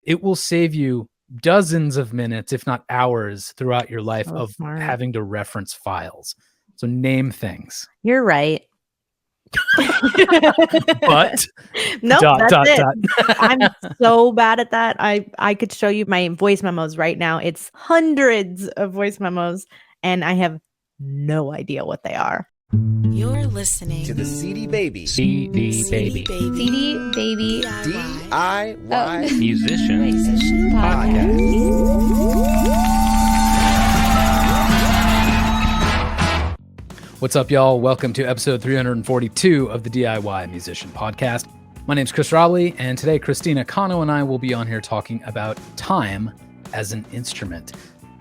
it will save you dozens of minutes, if not hours, throughout your life of having to reference files. So name things. You're right. But nope, that's it. I'm so bad at that. I could show you my voice memos right now. It's hundreds of voice memos, and I have no idea what they are. You're listening to the CD Baby DIY Musician Podcast. What's up, y'all? Welcome to episode 342 of the DIY Musician Podcast. My name's Chris Robley, and today Christina Cano and I will be on here talking about time as an instrument.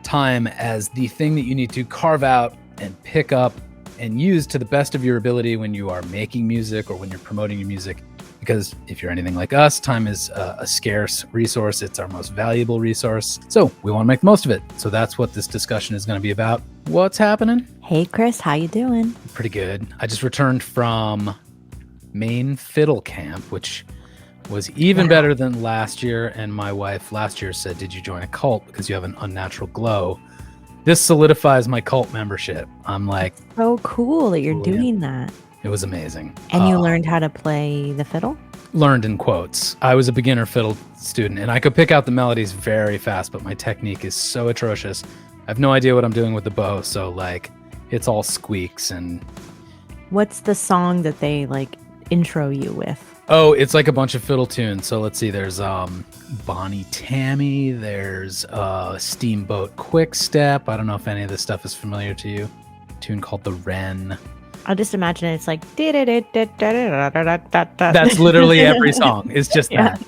Time as the thing that you need to carve out and pick up and use to the best of your ability when you are making music or when you're promoting your music. Because if you're anything like us, time is a scarce resource. It's our most valuable resource. So we want to make the most of it. So that's what this discussion is going to be about. What's happening? Hey, Chris, how you doing? Pretty good. I just returned from Maine Fiddle Camp, which was even better than last year. And my wife last year said, "Did you join a cult because you have an unnatural glow?" This solidifies my cult membership. I'm like, so cool that you're doing that. It was amazing. And you learned how to play the fiddle? Learned in quotes. I was a beginner fiddle student, and I could pick out the melodies very fast, but my technique is so atrocious. I have no idea what I'm doing with the bow, so like it's all squeaks. And what's the song that they like intro you with? Oh, it's like a bunch of fiddle tunes. So let's see, there's Bonnie Tammy, there's Steamboat Quickstep. I don't know if any of this stuff is familiar to you. A tune called The Wren. I'll just imagine it's like that's literally every song. It's just that.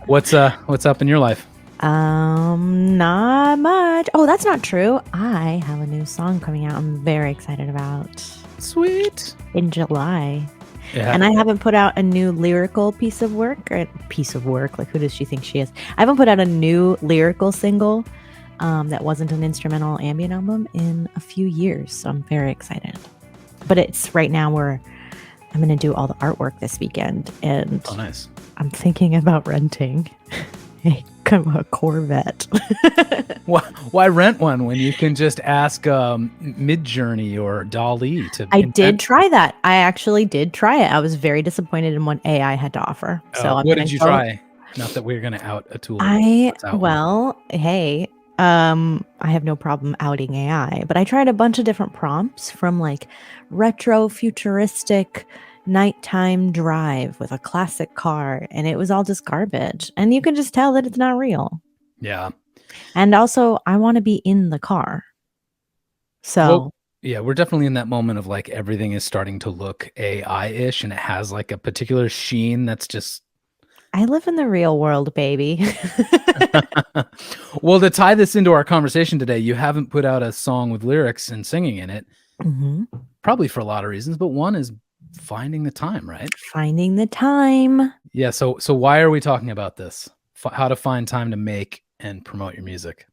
What's up in your life? Not much. Oh, that's not true. I have a new song coming out I'm very excited about. Sweet. In July. Yeah. And I haven't put out a new lyrical piece of work. Like, who does she think she is? I haven't put out a new lyrical single that wasn't an instrumental ambient album in a few years. So I'm very excited. But it's right now where I'm going to do all the artwork this weekend. And oh, nice. I'm thinking about renting a Corvette. Why rent one when you can just ask Midjourney or DALL-E to? I did try that. I actually did try it. I was very disappointed in what AI had to offer. So what did you try? Not that we're going to out a tool. Hey. I have no problem outing AI, but I tried a bunch of different prompts from like retro futuristic nighttime drive with a classic car, and it was all just garbage. And you can just tell that it's not real. Yeah. And also, I want to be in the car. So yeah, we're definitely in that moment of like everything is starting to look AI-ish, and it has like a particular sheen that's just. I live in the real world, baby. Well, to tie this into our conversation today, you haven't put out a song with lyrics and singing in it, probably for a lot of reasons, but one is finding the time, right? Finding the time. Yeah. So why are we talking about this? How to find time to make and promote your music?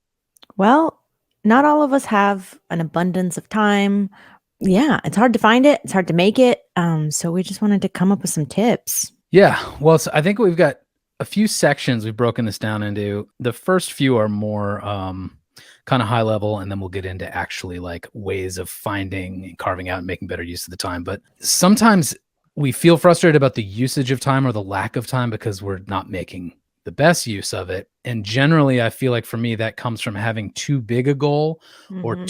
Well, not all of us have an abundance of time. Yeah, it's hard to find it. It's hard to make it. So we just wanted to come up with some tips. Yeah, well, so I think we've got a few sections we've broken this down into. The first few are more kind of high level, and then we'll get into actually like ways of finding and carving out and making better use of the time. But sometimes we feel frustrated about the usage of time or the lack of time because we're not making the best use of it. And generally, I feel like for me, that comes from having too big a goal or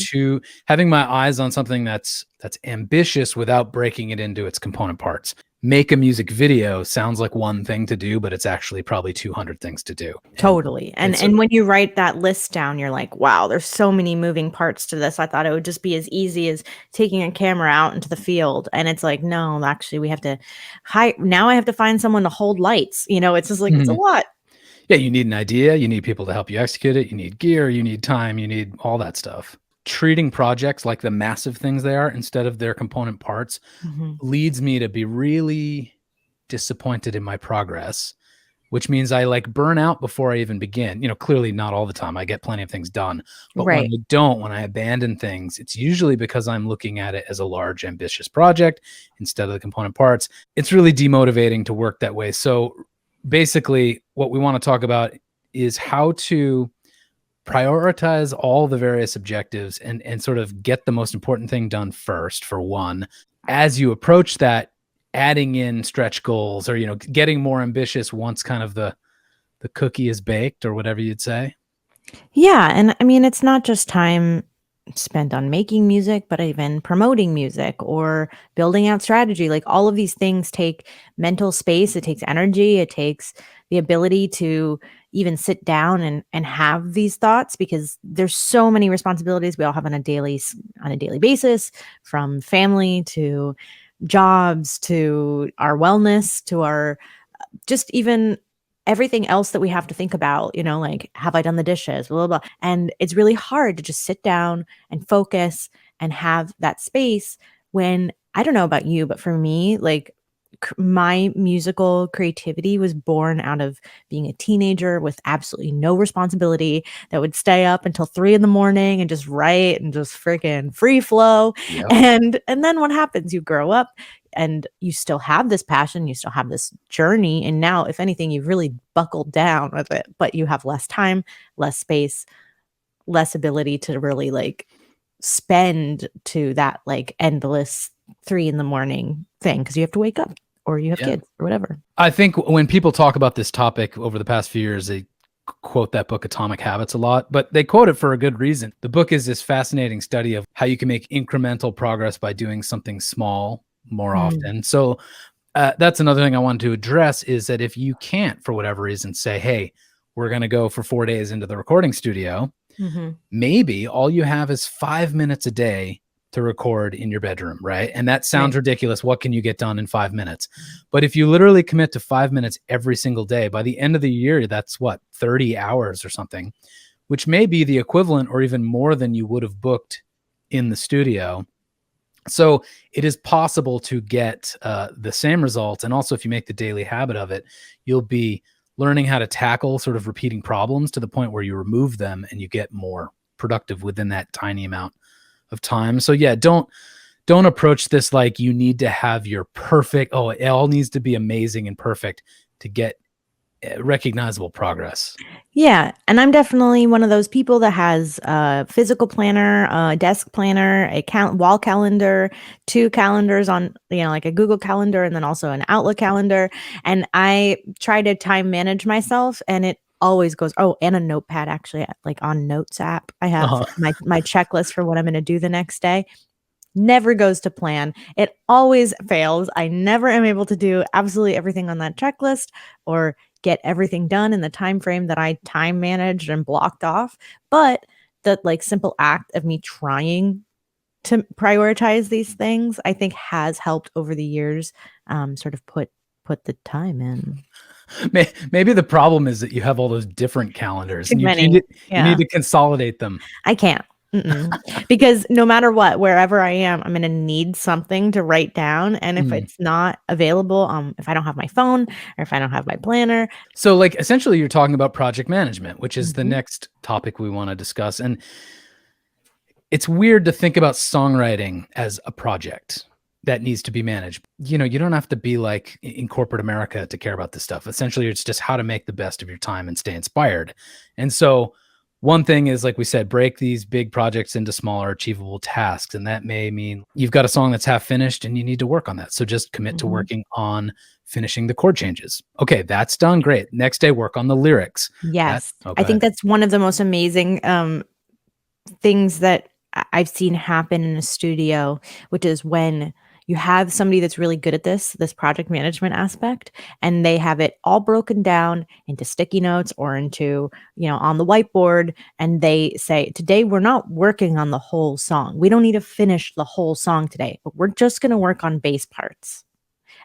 having my eyes on something that's ambitious without breaking it into its component parts. Make a music video sounds like one thing to do, but it's actually probably 200 things to do. Totally. And when you write that list down, you're like, wow, there's so many moving parts to this. I thought it would just be as easy as taking a camera out into the field. And it's like, no, actually we have to now I have to find someone to hold lights. It's just like, it's a lot. Yeah. You need an idea. You need people to help you execute it. You need gear, you need time, you need all that stuff. Treating projects like the massive things they are instead of their component parts leads me to be really disappointed in my progress, which means I like burn out before I even begin. Clearly not all the time. I get plenty of things done, but when I abandon things, it's usually because I'm looking at it as a large, ambitious project instead of the component parts. It's really demotivating to work that way. So basically what we want to talk about is how to prioritize all the various objectives and sort of get the most important thing done first, for one. As you approach that, adding in stretch goals, or, getting more ambitious once kind of the cookie is baked, or whatever you'd say. Yeah. And I mean, it's not just time spent on making music, but even promoting music or building out strategy. Like all of these things take mental space. It takes energy. It takes the ability to even sit down and have these thoughts, because there's so many responsibilities we all have on a daily basis, from family to jobs to our wellness to our just even everything else that we have to think about, like, have I done the dishes, blah, blah, blah. And it's really hard to just sit down and focus and have that space when, I don't know about you, but for me, like my musical creativity was born out of being a teenager with absolutely no responsibility that would stay up until 3 a.m. and just write and just freaking free flow. Yep. And then what happens? You grow up and you still have this passion, you still have this journey. And now, if anything, you've really buckled down with it, but you have less time, less space, less ability to really like spend to that like endless 3 a.m. thing, because you have to wake up or you have kids or whatever. I think when people talk about this topic over the past few years, they quote that book Atomic Habits a lot, but they quote it for a good reason. The book is this fascinating study of how you can make incremental progress by doing something small more often. So that's another thing I wanted to address, is that if you can't, for whatever reason, say, hey, we're going to go for 4 days into the recording studio, maybe all you have is 5 minutes a day to record in your bedroom, right? And that sounds ridiculous. What can you get done in 5 minutes? But if you literally commit to 5 minutes every single day, by the end of the year, that's 30 hours or something, which may be the equivalent or even more than you would have booked in the studio. So it is possible to get the same results. And also, if you make the daily habit of it, you'll be learning how to tackle sort of repeating problems to the point where you remove them and you get more productive within that tiny amount of time. So yeah, don't approach this like you need to have your perfect, it all needs to be amazing and perfect to get recognizable progress. Yeah. And I'm definitely one of those people that has a physical planner, a desk planner, a wall calendar, 2 calendars on, like a Google calendar, and then also an Outlook calendar. And I try to time manage myself, and it always goes, and a notepad, actually, like on Notes app. I have my checklist for what I'm going to do the next day. Never goes to plan. It always fails. I never am able to do absolutely everything on that checklist or get everything done in the time frame that I time managed and blocked off. But the like simple act of me trying to prioritize these things, I think, has helped over the years sort of put the time in. Maybe the problem is that you have all those different calendars and you need to consolidate them. I can't. Because no matter what, wherever I am, I'm going to need something to write down. And if it's not available, if I don't have my phone or if I don't have my planner. So like essentially you're talking about project management, which is the next topic we want to discuss. And it's weird to think about songwriting as a project that needs to be managed. You don't have to be like in corporate America to care about this stuff. Essentially, it's just how to make the best of your time and stay inspired. And so one thing is, like we said, break these big projects into smaller achievable tasks. And that may mean you've got a song that's half finished and you need to work on that. So just commit to working on finishing the chord changes. Okay, that's done. Great. Next day, work on the lyrics. Yes. I think that's one of the most amazing things that I've seen happen in a studio, which is when you have somebody that's really good at this project management aspect, and they have it all broken down into sticky notes or into, on the whiteboard. And they say, today, we're not working on the whole song. We don't need to finish the whole song today, but we're just going to work on bass parts.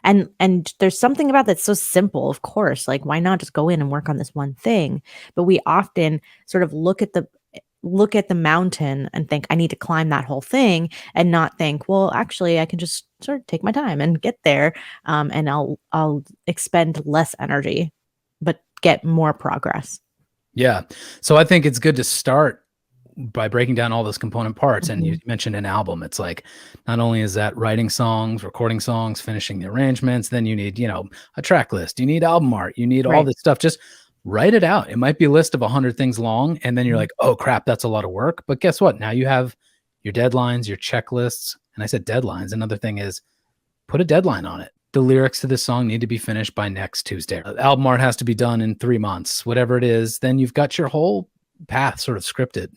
And there's something about that so simple, of course, like why not just go in and work on this one thing? But we often sort of look at the mountain and think I need to climb that whole thing, and not think, well, actually I can just sort of take my time and get there. And I'll expend less energy, but get more progress. Yeah. So I think it's good to start by breaking down all those component parts. And you mentioned an album. It's like, not only is that writing songs, recording songs, finishing the arrangements, then you need, a track list, you need album art, you need all this stuff. Just write it out. It might be a list of 100 things long, and then you're like, oh crap, that's a lot of work. But guess what? Now you have your deadlines, your checklists. And I said deadlines. Another thing is put a deadline on it. The lyrics to this song need to be finished by next Tuesday. Album art has to be done in 3 months, whatever it is. Then you've got your whole path sort of scripted.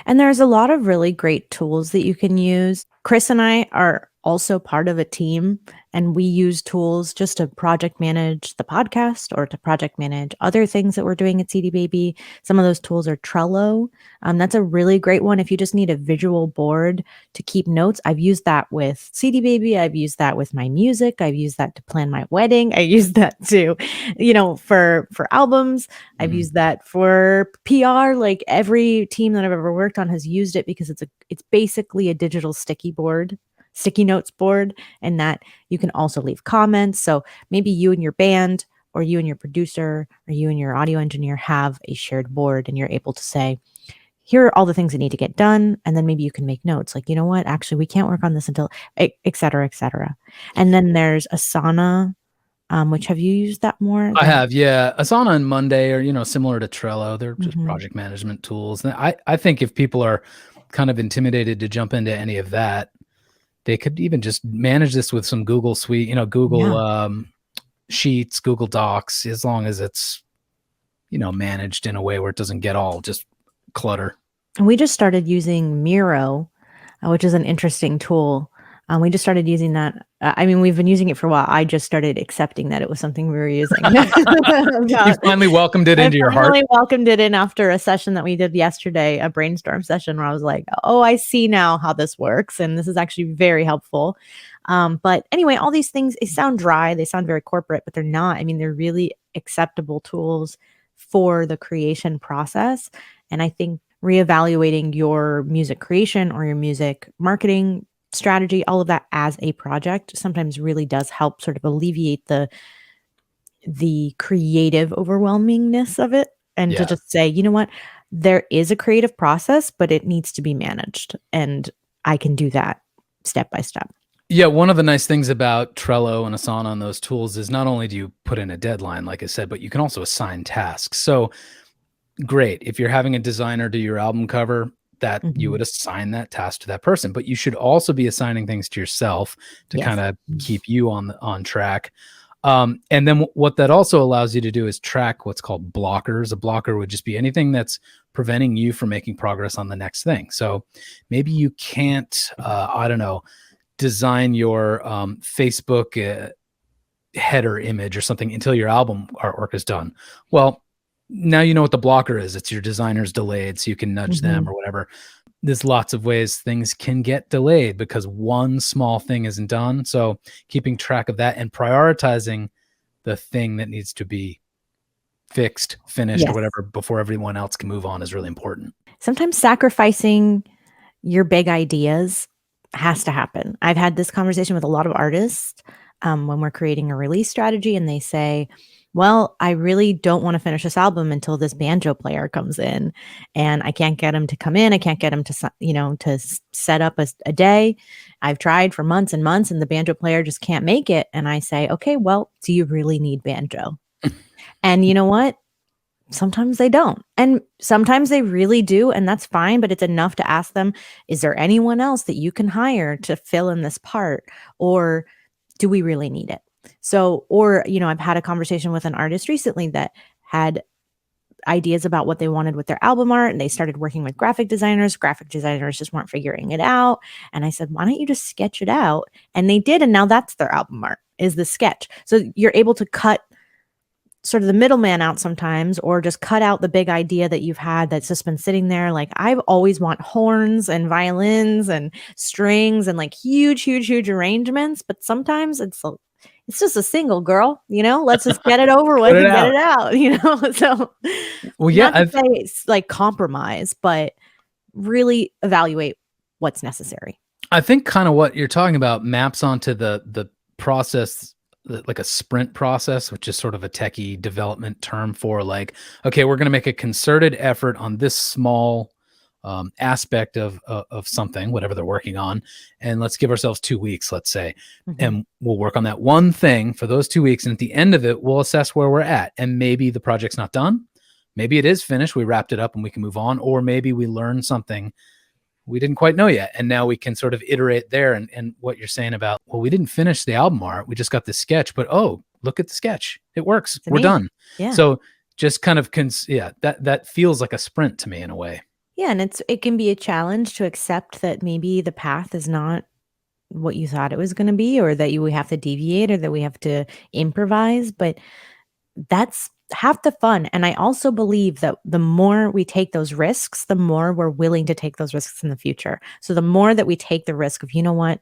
And there's a lot of really great tools that you can use. Chris and I are also part of a team, and we use tools just to project manage the podcast or to project manage other things that we're doing at CD Baby. Some of those tools are Trello. That's a really great one if you just need a visual board to keep notes. I've used that with CD Baby. I've used that with my music. I've used that to plan my wedding. I use that to, for albums. I've used that for PR. Like every team that I've ever worked on has used it because it's basically a digital sticky notes board, and that you can also leave comments. So maybe you and your band, or you and your producer, or you and your audio engineer have a shared board, and you're able to say, here are all the things that need to get done. And then maybe you can make notes like, you know what, actually, we can't work on this until, et cetera, et cetera. And then there's Asana, which have you used that more? I have, yeah. Asana and Monday are, similar to Trello. They're just project management tools. And I think if people are kind of intimidated to jump into any of that, they could even just manage this with some Google Suite, Google Sheets, Google Docs, as long as it's, managed in a way where it doesn't get all just clutter. And we just started using Miro, which is an interesting tool. We just started using that. We've been using it for a while. I just started accepting that it was something we were using. You finally welcomed it into your heart. I finally welcomed it in after a session that we did yesterday, a brainstorm session where I was like, oh, I see now how this works. And this is actually very helpful. But anyway, all these things, they sound dry. They sound very corporate, but they're not. They're really acceptable tools for the creation process. And I think reevaluating your music creation or your music marketing strategy, all of that as a project sometimes really does help sort of alleviate the creative overwhelmingness of it, and to just say, you know what, there is a creative process, but it needs to be managed, and I can do that step by step. Yeah, one of the nice things about Trello and Asana and those tools is not only do you put in a deadline, like I said, but you can also assign tasks. So great, if you're having a designer do your album cover, that you would assign that task to that person, but you should also be assigning things to yourself to kind of keep you on track. And then what that also allows you to do is track what's called blockers. A blocker would just be anything that's preventing you from making progress on the next thing. So maybe you can't, design your Facebook header image or something until your album artwork is done. Well, now you know what the blocker is. It's your designer's delayed, so you can nudge them or whatever. There's lots of ways things can get delayed because one small thing isn't done. So keeping track of that and prioritizing the thing that needs to be fixed, finished, or whatever before everyone else can move on is really important. Sometimes sacrificing your big ideas has to happen. I've had this conversation with a lot of artists when we're creating a release strategy, and they say, well, I really don't want to finish this album until this banjo player comes in, and I can't get him to come in. I can't get him to set up a day. I've tried for months and months, and the banjo player just can't make it. And I say, okay, well, do you really need banjo? And you know what? Sometimes they don't. And sometimes they really do. And that's fine. But it's enough to ask them, is there anyone else that you can hire to fill in this part? Or do we really need it? So, I've had a conversation with an artist recently that had ideas about what they wanted with their album art, and they started working with graphic designers. Graphic designers just weren't figuring it out. And I said, why don't you just sketch it out? And they did. And now that's their album art, is the sketch. So you're able to cut sort of the middleman out sometimes, or just cut out the big idea that you've had that's just been sitting there. Like, I've always want horns and violins and strings and like huge, huge, huge arrangements. But sometimes it's just a single, girl, let's just get it over with and get it out, so well, yeah, not to say it's like compromise, but really evaluate what's necessary. I think kind of what you're talking about maps onto the process, like a sprint process, which is sort of a techie development term for like, okay, we're going to make a concerted effort on this small aspect of something, whatever they're working on, and let's give ourselves 2 weeks, let's say, and we'll work on that one thing for those 2 weeks. And at the end of it, we'll assess where we're at. And maybe the project's not done. Maybe it is finished. We wrapped it up and we can move on. Or maybe we learned something we didn't quite know yet. And now we can sort of iterate there. And what you're saying about, well, we didn't finish the album art. We just got the sketch, but oh, look at the sketch. It works. We're done. Yeah. So just kind of, that feels like a sprint to me in a way. Yeah. And it can be a challenge to accept that maybe the path is not what you thought it was going to be, or that we have to deviate, or that we have to improvise. But that's half the fun. And I also believe that the more we take those risks, the more we're willing to take those risks in the future. So the more that we take the risk of, you know what,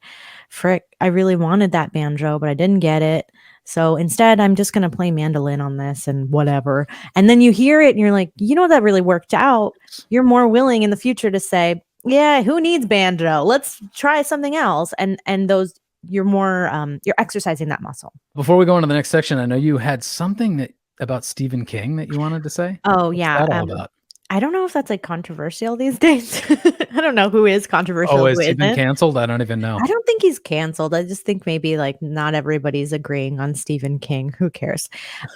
frick, I really wanted that banjo, but I didn't get it. So instead, I'm just going to play mandolin on this and whatever. And then you hear it and you're like, you know, that really worked out. You're more willing in the future to say, yeah, who needs banjo? Let's try something else. And those, you're more, you're exercising that muscle. Before we go on to the next section, I know you had something about Stephen King that you wanted to say. Oh, yeah. What's that all about? I don't know if that's like controversial these days. I don't know who is controversial. Oh, is he been canceled? I don't even know. I don't think he's canceled. I just think maybe like not everybody's agreeing on Stephen King. Who cares?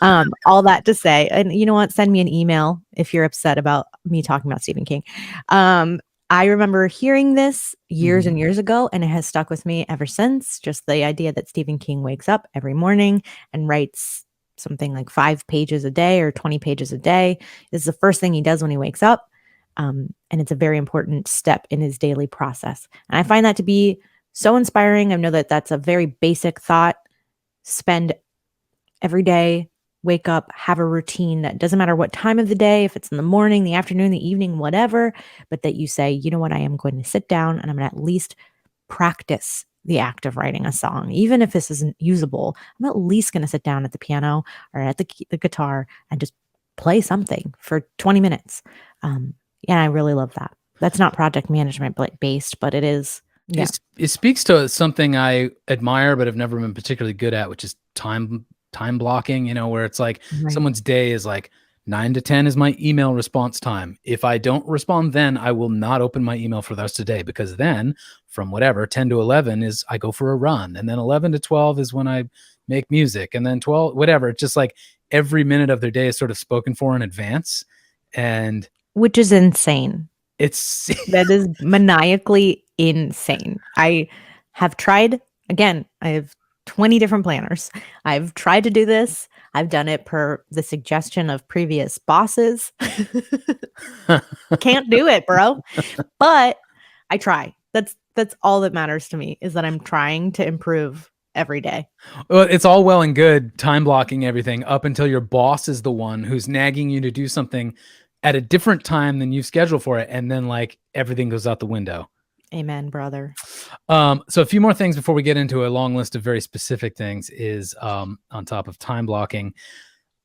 All that to say, and you know what? Send me an email if you're upset about me talking about Stephen King. I remember hearing this years and years ago, and it has stuck with me ever since. Just the idea that Stephen King wakes up every morning and writes something like 5 pages a day or 20 pages a day. This is the first thing he does when he wakes up. And it's a very important step in his daily process. And I find that to be so inspiring. I know that that's a very basic thought. Spend every day, wake up, have a routine that doesn't matter what time of the day, if it's in the morning, the afternoon, the evening, whatever, but that you say, you know what, I am going to sit down and I'm going to at least practice the act of writing a song. Even if this isn't usable, I'm at least going to sit down at the piano or at the guitar and just play something for 20 minutes. Yeah, I really love that. That's not project management based, but it is. Yeah. It speaks to something I admire, but have never been particularly good at, which is time blocking, you know, where it's like someone's day is like 9 to 10 is my email response time. If I don't respond, then I will not open my email for the rest of the day, because then from whatever 10 to 11 is I go for a run. And then 11 to 12 is when I make music. And then 12, whatever. It's just like every minute of their day is sort of spoken for in advance. And which is insane. That is maniacally insane. I have tried, again, I have 20 different planners. I've tried to do this. I've done it per the suggestion of previous bosses. Can't do it, bro. But I try. That's all that matters to me, is that I'm trying to improve every day. Well, it's all well and good time blocking everything up until your boss is the one who's nagging you to do something at a different time than you've scheduled for it. And then like everything goes out the window. Amen, brother. So a few more things before we get into a long list of very specific things is on top of time blocking,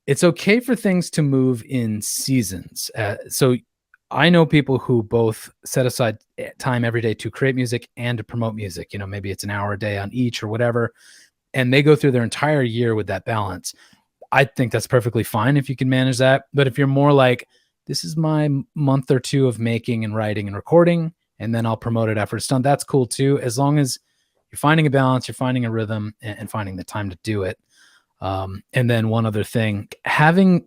it's okay for things to move in seasons. So I know people who both set aside time every day to create music and to promote music. You know, maybe it's an hour a day on each or whatever, and they go through their entire year with that balance. I think that's perfectly fine if you can manage that. But if you're more like, this is my month or two of making and writing and recording, and then I'll promote it after it's done, that's cool too. As long as you're finding a balance, you're finding a rhythm, and finding the time to do it. And then one other thing, having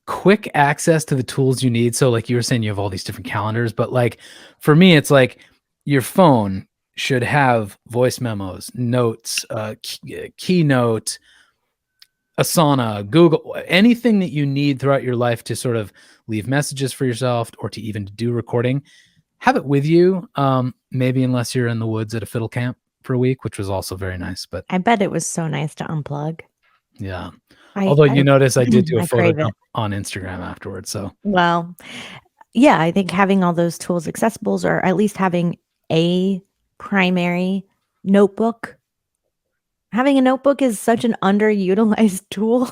quick access to the tools you need. So like you were saying, you have all these different calendars, but like for me, it's like your phone should have voice memos, notes, Keynote, Asana, Google, anything that you need throughout your life to sort of leave messages for yourself or to even do recording. Have it with you, maybe unless you're in the woods at a fiddle camp for a week, which was also very nice. But I bet it was so nice to unplug. Yeah. Although you notice I did do a photo dump on Instagram afterwards. So, well, yeah, I think having all those tools accessible, or at least having a primary notebook. Having a notebook is such an underutilized tool.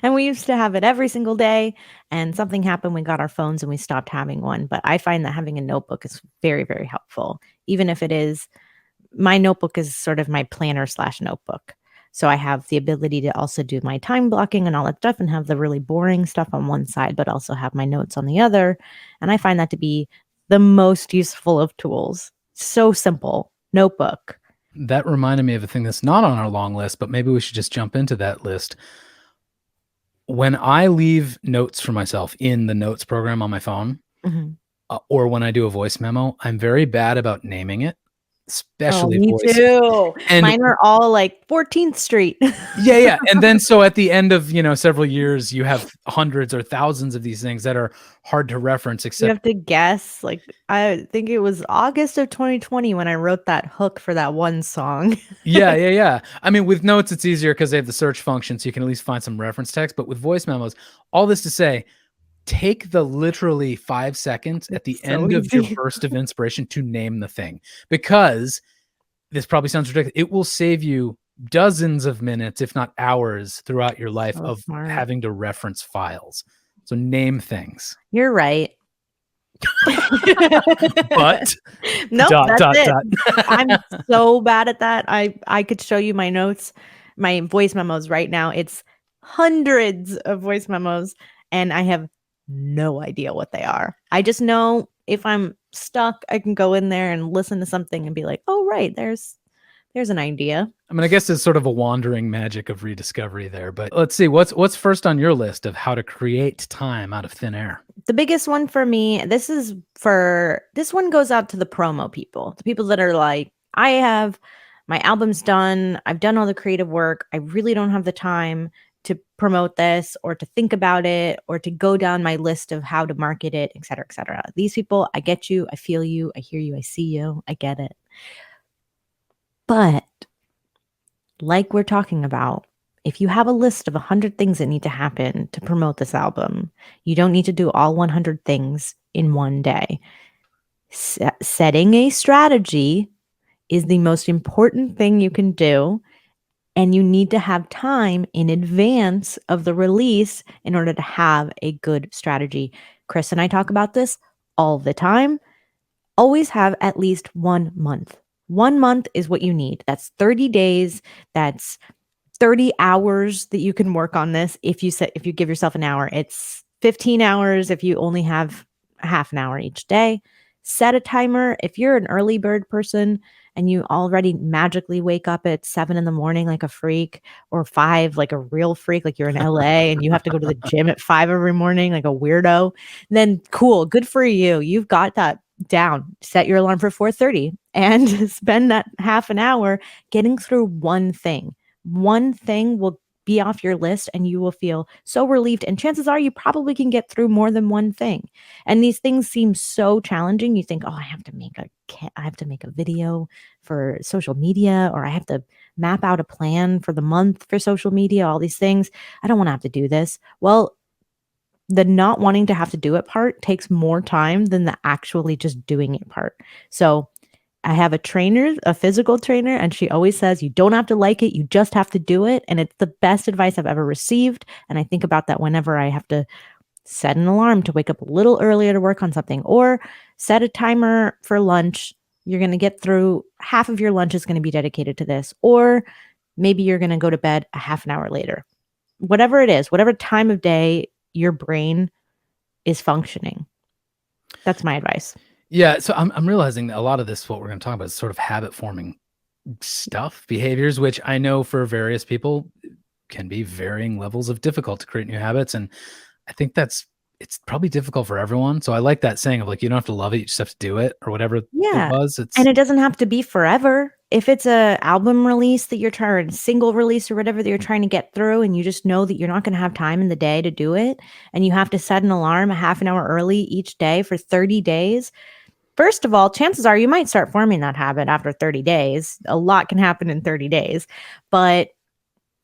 And we used to have it every single day, and something happened. We got our phones and we stopped having one. But I find that having a notebook is very, very helpful. Even if it is, my notebook is sort of my planner / notebook. So I have the ability to also do my time blocking and all that stuff and have the really boring stuff on one side, but also have my notes on the other. And I find that to be the most useful of tools. So simple. Notebook. That reminded me of a thing that's not on our long list, but maybe we should just jump into that list. When I leave notes for myself in the notes program on my phone, or when I do a voice memo, I'm very bad about naming it, especially me voice. too. And mine are all like 14th Street. yeah. And then so at the end of, several years, you have hundreds or thousands of these things that are hard to reference, You except have to guess. Like, I think it was August of 2020 when I wrote that hook for that one song. yeah. I mean, with notes, it's easier because they have the search function, so you can at least find some reference text. But with voice memos, all this to say, take the literally 5 seconds at the end of your burst of inspiration to name the thing, because this probably sounds ridiculous. It will save you dozens of minutes, if not hours, throughout your life of having to reference files. So name things. You're right. But nope, that's it. I'm so bad at that. I could show you my notes, my voice memos right now. It's hundreds of voice memos, and I have no idea what they are. I just know if I'm stuck, I can go in there and listen to something and be like, oh, right, there's an idea. I mean, I guess it's sort of a wandering magic of rediscovery there, but let's see, what's first on your list of how to create time out of thin air? The biggest one for me, this one goes out to the promo people, the people that are like, I have my album's done. I've done all the creative work. I really don't have the time to promote this or to think about it or to go down my list of how to market it, et cetera, et cetera. These people, I get you. I feel you. I hear you. I see you. I get it. But like we're talking about, if you have a list of 100 things that need to happen to promote this album, you don't need to do all 100 things in one day. Setting a strategy is the most important thing you can do. And you need to have time in advance of the release in order to have a good strategy. Chris and I talk about this all the time. Always have at least 1 month. 1 month is what you need. That's 30 days. That's 30 hours that you can work on this. If you give yourself an hour, it's 15 hours if you only have half an hour each day. Set a timer. If you're an early bird person and you already magically wake up at 7 a.m. like a freak, or 5 like a real freak, like you're in LA and you have to go to the gym at 5 every morning like a weirdo, then cool, good for you. You've got that down. Set your alarm for 4:30 and spend that half an hour getting through one thing. One thing will be off your list and you will feel so relieved. And chances are you probably can get through more than one thing. And these things seem so challenging. You think, oh, I have to make a video for social media, or I have to map out a plan for the month for social media, all these things. I don't want to have to do this. Well, the not wanting to have to do it part takes more time than the actually just doing it part. So I have a trainer, a physical trainer, and she always says, you don't have to like it. You just have to do it. And it's the best advice I've ever received. And I think about that whenever I have to set an alarm to wake up a little earlier to work on something, or set a timer for lunch. You're going to get through half of your lunch is going to be dedicated to this, or maybe you're going to go to bed a half an hour later. Whatever it is, whatever time of day your brain is functioning. That's my advice. Yeah, so I'm realizing that a lot of this, what we're going to talk about, is sort of habit forming stuff, behaviors, which I know for various people can be varying levels of difficult to create new habits. And I think it's probably difficult for everyone. So I like that saying of like, you don't have to love it, you just have to do it, or whatever it was. And it doesn't have to be forever. If it's a album release that you're trying, single release or whatever that you're trying to get through, and you just know that you're not going to have time in the day to do it, and you have to set an alarm a half an hour early each day for 30 days, first of all, chances are you might start forming that habit after 30 days. A lot can happen in 30 days, but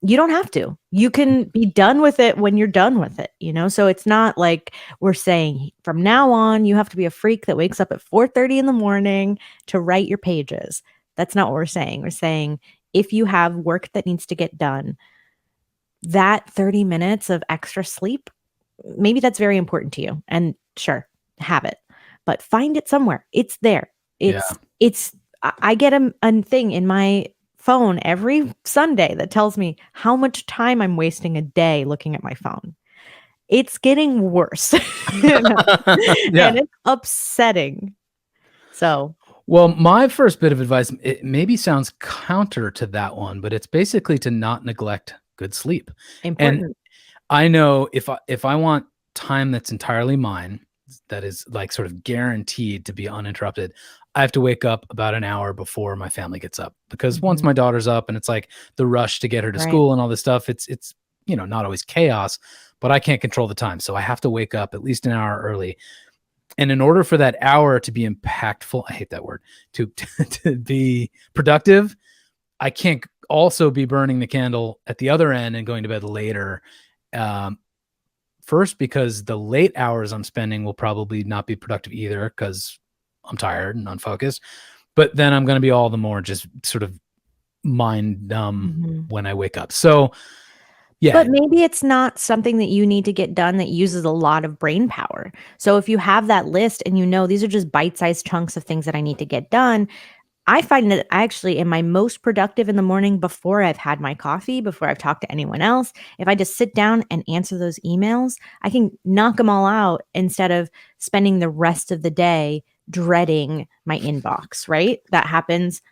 you don't have to. You can be done with it when you're done with it, So it's not like we're saying from now on, you have to be a freak that wakes up at 4:30 in the morning to write your pages. That's not what we're saying. We're saying if you have work that needs to get done, that 30 minutes of extra sleep, maybe that's very important to you. And sure, have it. But find it somewhere. It's there. I get a thing in my phone every Sunday that tells me how much time I'm wasting a day looking at my phone. It's getting worse. And it's upsetting. So, Well, my first bit of advice, it maybe sounds counter to that one, but it's basically to not neglect good sleep. And important. I know if I want time that's entirely mine, that is like sort of guaranteed to be uninterrupted, I have to wake up about an hour before my family gets up, because once Mhm. my daughter's up and it's like the rush to get her to Right. school and all this stuff, it's not always chaos, but I can't control the time. So I have to wake up at least an hour early. And in order for that hour to be impactful, I hate that word, to to be productive, I can't also be burning the candle at the other end and going to bed later. Um, First, because the late hours I'm spending will probably not be productive either, because I'm tired and unfocused. But then I'm going to be all the more just sort of mind numb Mhm. when I wake up. So yeah, But maybe it's not something that you need to get done that uses a lot of brain power. So if you have that list and you know these are just bite-sized chunks of things that I need to get done, I find that I actually am my most productive in the morning before I've had my coffee, before I've talked to anyone else. If I just sit down and answer those emails, I can knock them all out instead of spending the rest of the day dreading my inbox, right? That happens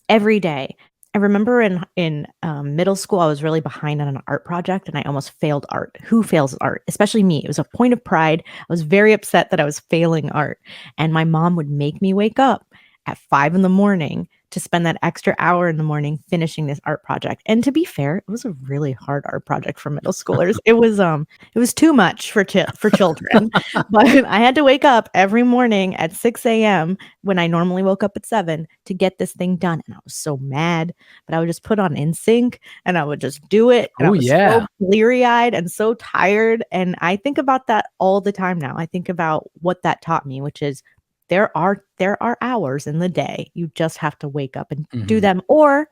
every day. I remember in middle school, I was really behind on an art project and I almost failed art. Who fails art? Especially me. It was a point of pride. I was very upset that I was failing art. And my mom would make me wake up at 5 in the morning to spend that extra hour in the morning finishing this art project. And to be fair, it was a really hard art project for middle schoolers. It was too much for children. But I had to wake up every morning at 6 a.m. when I normally woke up at 7 to get this thing done. And I was so mad, but I would just put on NSYNC and I would just do it. And I oh was yeah, so bleary eyed and so tired. And I think about that all the time now. I think about what that taught me, which is there are hours in the day. You just have to wake up and do Mhm. them. Or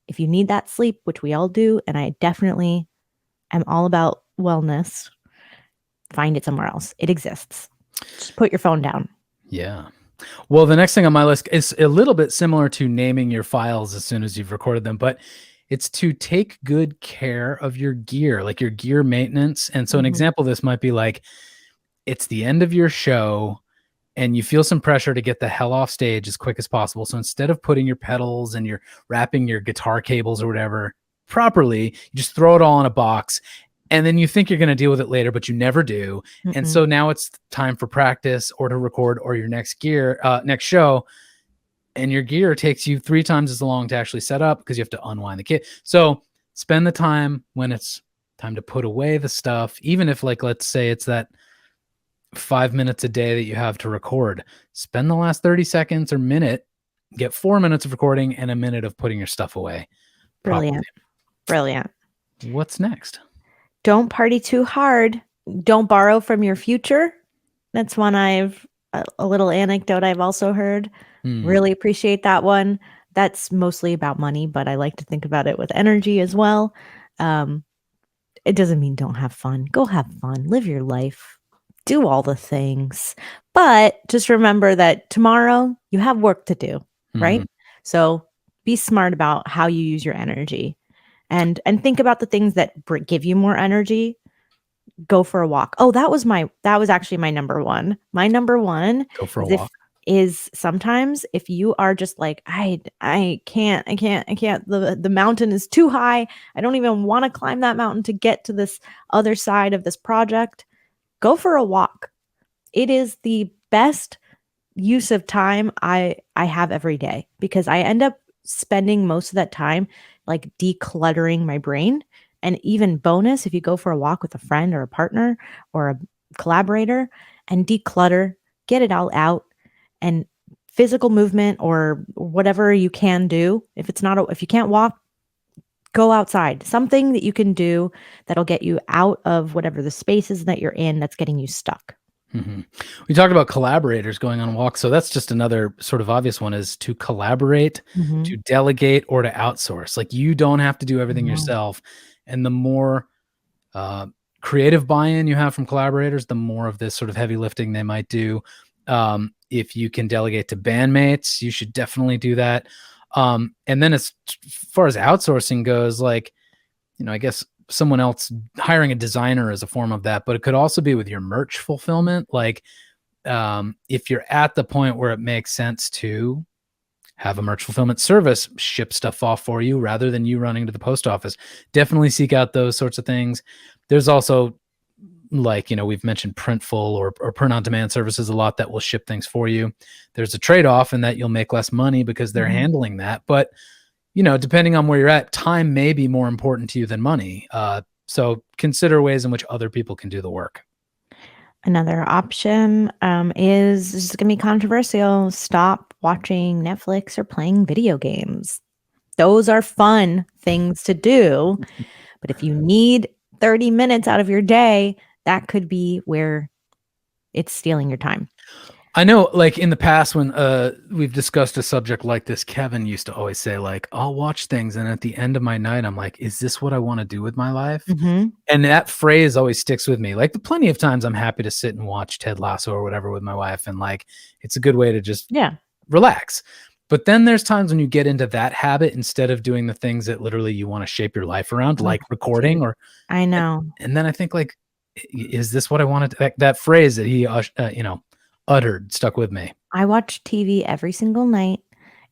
if you need that sleep, which we all do, and I definitely am all about wellness, find it somewhere else. It exists. Just put your phone down. Yeah. Well, the next thing on my list is a little bit similar to naming your files as soon as you've recorded them, but it's to take good care of your gear, like your gear maintenance. And so an Mhm. example of this might be like, it's the end of your show and you feel some pressure to get the hell off stage as quick as possible. So instead of putting your pedals and you're wrapping your guitar cables or whatever properly, you just throw it all in a box. And then you think you're going to deal with it later, but you never do. And Mm-mm. so now it's time for practice or to record or your next show. And your gear takes you 3 times as long to actually set up because you have to unwind the kit. So spend the time when it's time to put away the stuff, even if, like, let's say it's that 5 minutes a day that you have to record. Spend the last 30 seconds or minute, get 4 minutes of recording and a minute of putting your stuff away properly. Brilliant. Brilliant. What's next? Don't party too hard. Don't borrow from your future. That's one a little anecdote I've also heard. Really appreciate that one. That's mostly about money, but I like to think about it with energy as well. Um, it doesn't mean don't have fun. Go have fun. Live your life. Do all the things. But just remember that tomorrow you have work to do, right? Mhm. So be smart about how you use your energy and think about the things that give you more energy. Go for a walk. Oh, that was actually my number one. My number one Go for a is walk. sometimes if you are just like, I can't, the mountain is too high. I don't even want to climb that mountain to get to this other side of this project. Go for a walk. It is the best use of time I have every day because I end up spending most of that time like decluttering my brain. And even bonus, if you go for a walk with a friend or a partner or a collaborator and declutter, get it all out and physical movement or whatever you can do. If you can't walk, go outside. Something that you can do that'll get you out of whatever the spaces that you're in that's getting you stuck. Mhm. We talked about collaborators going on walks. So that's just another sort of obvious one, is to collaborate, Mhm. to delegate, or to outsource. Like, you don't have to do everything No. yourself. And the more uh, creative buy-in you have from collaborators, the more of this sort of heavy lifting they might do. If you can delegate to bandmates, you should definitely do that. And then as far as outsourcing goes, like, I guess someone else hiring a designer is a form of that, but it could also be with your merch fulfillment. Like, if you're at the point where it makes sense to have a merch fulfillment service ship stuff off for you rather than you running to the post office, definitely seek out those sorts of things. There's also, like, we've mentioned Printful or print on demand services a lot that will ship things for you. There's a trade-off in that you'll make less money because they're handling that. But, depending on where you're at, time may be more important to you than money. So consider ways in which other people can do the work. Another option is, this is going to be controversial, stop watching Netflix or playing video games. Those are fun things to do. But if you need 30 minutes out of your day, that could be where it's stealing your time. I know, like in the past when we've discussed a subject like this, Kevin used to always say, like, I'll watch things, and at the end of my night, I'm like, is this what I want to do with my life? And that phrase always sticks with me. Like, plenty of times I'm happy to sit and watch Ted Lasso or whatever with my wife, and like, it's a good way to just relax. But then there's times when you get into that habit instead of doing the things that literally you want to shape your life around, like recording or. I know. And then I think, like, is this what I wanted? That phrase that he, uttered stuck with me. I watch TV every single night.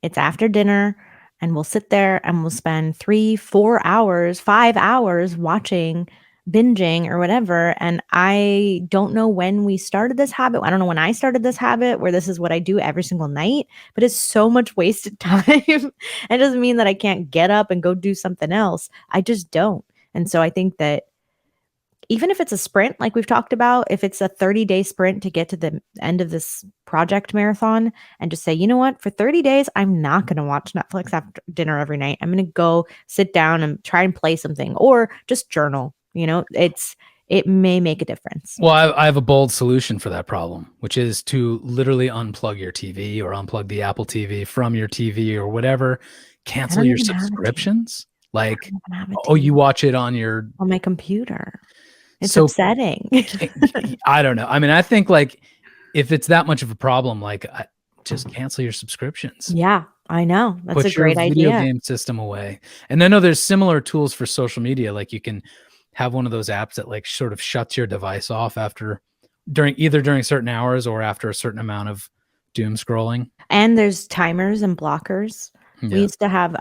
It's after dinner, and we'll sit there and we'll spend 3, 4 hours, 5 hours watching, binging or whatever. And I don't know when we started this habit. I don't know when I started this habit where this is what I do every single night, but it's so much wasted time. It doesn't mean that I can't get up and go do something else. I just don't. And so I think that even if it's a sprint, like we've talked about, if it's a 30-day sprint to get to the end of this project marathon, and just say, you know what, for 30 days, I'm not going to watch Netflix after dinner every night. I'm going to go sit down and try and play something, or just journal. It may make a difference. Well, I have a bold solution for that problem, which is to literally unplug your TV or unplug the Apple TV from your TV or whatever. Cancel your subscriptions. Like, you watch it on my computer. It's so upsetting. I don't know. I mean, I think, like, if it's that much of a problem, like, just cancel your subscriptions. Yeah, I know. That's a great idea. Put your video game system away. And I know there's similar tools for social media. Like, you can have one of those apps that, like, sort of shuts your device off during certain hours or after a certain amount of doom scrolling. And there's timers and blockers. Yeah. We used to have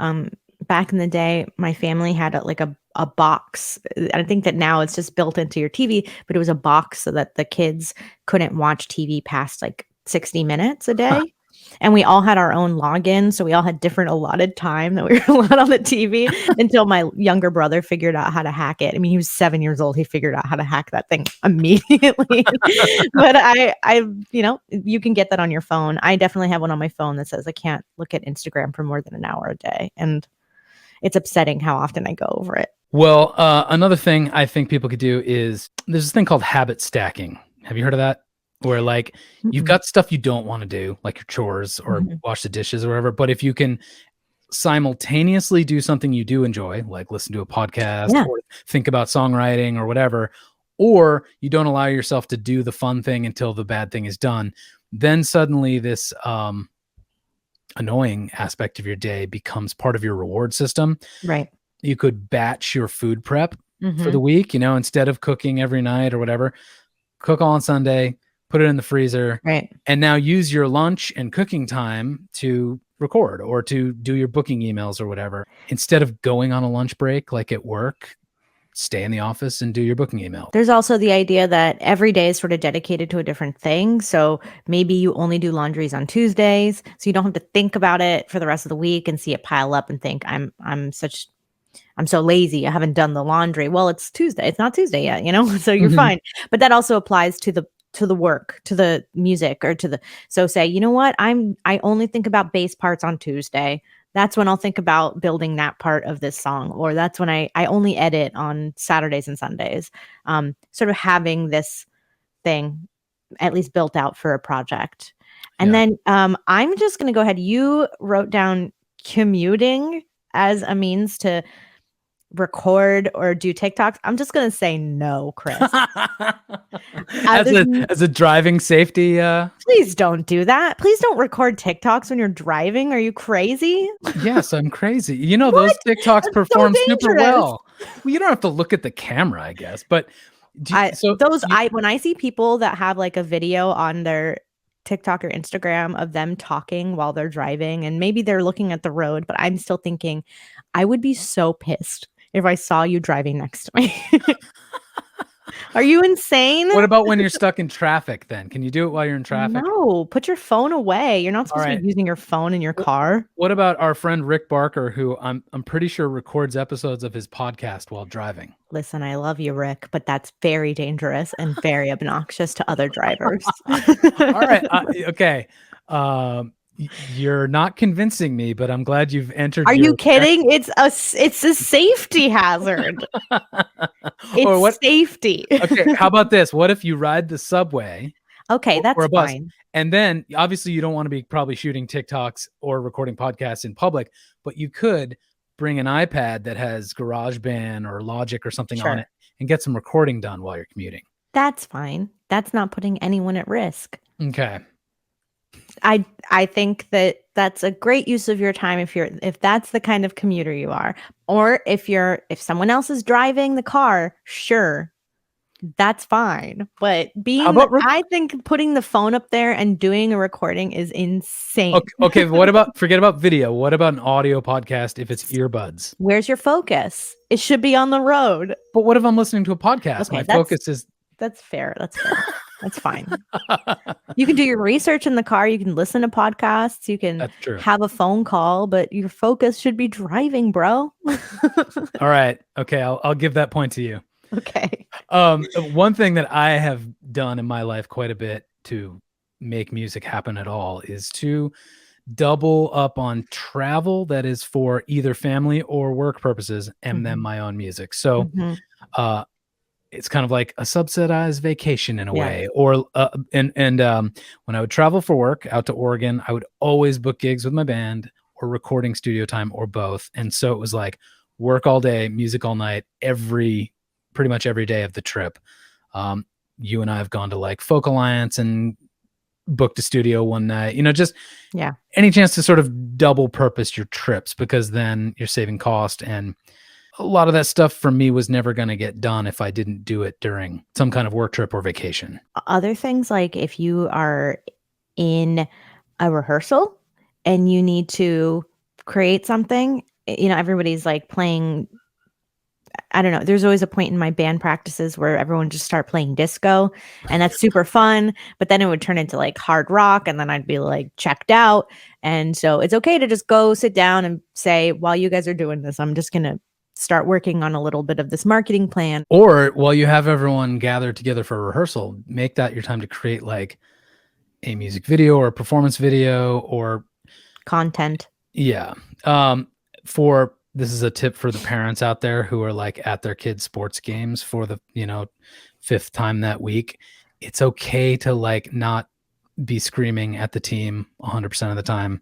back in the day, my family had a box. I think that now it's just built into your TV, but it was a box so that the kids couldn't watch TV past like 60 minutes a day. And we all had our own login. So we all had different allotted time that we were allowed on the TV until my younger brother figured out how to hack it. I mean, he was 7 years old. He figured out how to hack that thing immediately. But you can get that on your phone. I definitely have one on my phone that says I can't look at Instagram for more than an hour a day. And it's upsetting how often I go over it. Well, another thing I think people could do is there's this thing called habit stacking. Have you heard of that? Where, like, you've got stuff you don't want to do, like your chores or wash the dishes or whatever. But if you can simultaneously do something you do enjoy, like listen to a podcast or think about songwriting or whatever, or you don't allow yourself to do the fun thing until the bad thing is done, then suddenly this annoying aspect of your day becomes part of your reward system. Right. You could batch your food prep for the week, instead of cooking every night or whatever, cook all on Sunday, put it in the freezer, right? And now use your lunch and cooking time to record or to do your booking emails or whatever. Instead of going on a lunch break, like at work, stay in the office and do your booking email. There's also the idea that every day is sort of dedicated to a different thing. So maybe you only do laundries on Tuesdays, so you don't have to think about it for the rest of the week and see it pile up and think I'm so lazy, I haven't done the laundry. Well, it's Tuesday. It's not Tuesday yet, so you're fine. But that also applies to the work, to the music, or so say, you know what, I only think about bass parts on Tuesday. That's when I'll think about building that part of this song, or that's when I only edit on Saturdays and Sundays. Sort of having this thing at least built out for a project. And then I'm just going to go ahead. You wrote down commuting as a means to record or do TikToks. I'm just going to say no, Chris. as a driving safety. Please don't do that. Please don't record TikToks when you're driving. Are you crazy? Yes, I'm crazy. Those TikToks perform super well. Well, you don't have to look at the camera, I guess. But when I see people that have like a video on their TikTok or Instagram of them talking while they're driving, and maybe they're looking at the road, but I'm still thinking I would be so pissed if I saw you driving next to me. Are you insane? What about when you're stuck in traffic then? Can you do it while you're in traffic? No, put your phone away. You're not supposed to right. be using your phone in your car. What about our friend Rick Barker, who I'm pretty sure records episodes of his podcast while driving? Listen, I love you, Rick, but that's very dangerous and very obnoxious to other drivers. All right. Okay. You're not convincing me, but I'm glad you've entered. Are you kidding? It's a safety hazard. It's safety. Okay. How about this? What if you ride the subway? Okay, that's or a bus, fine. And then obviously you don't want to be probably shooting TikToks or recording podcasts in public, but you could bring an iPad that has GarageBand or Logic or something on it and get some recording done while you're commuting. That's fine. That's not putting anyone at risk. Okay. I think that's a great use of your time if that's the kind of commuter you are, or if someone else is driving the car, sure, that's fine. But I think putting the phone up there and doing a recording is insane. Okay, forget about video. What about an audio podcast if it's earbuds? Where's your focus? It should be on the road. But what if I'm listening to a podcast? Okay, my focus is... That's fair. That's fine. You can do your research in the car. You can listen to podcasts. You can have a phone call, but your focus should be driving, bro. All right. Okay. I'll give that point to you. Okay. One thing that I have done in my life quite a bit to make music happen at all is to double up on travel that is for either family or work purposes and then my own music. So, it's kind of like a subsidized vacation in a way, or when I would travel for work out to Oregon, I would always book gigs with my band or recording studio time or both. And so it was like work all day, music all night, pretty much every day of the trip. You and I have gone to like Folk Alliance and booked a studio one night, just any chance to sort of double purpose your trips, because then you're saving cost, and a lot of that stuff for me was never going to get done if I didn't do it during some kind of work trip or vacation. Other things, like if you are in a rehearsal and you need to create something, everybody's like playing, I don't know. There's always a point in my band practices where everyone just start playing disco, and that's super fun, but then it would turn into like hard rock, and then I'd be like checked out. And so it's okay to just go sit down and say, while you guys are doing this, I'm just going to start working on a little bit of this marketing plan. Or while you have everyone gathered together for a rehearsal, make that your time to create like a music video or a performance video or content. Yeah. This is a tip for the parents out there who are like at their kids' sports games for the, 5th time that week. It's okay to like not be screaming at the team 100% of the time.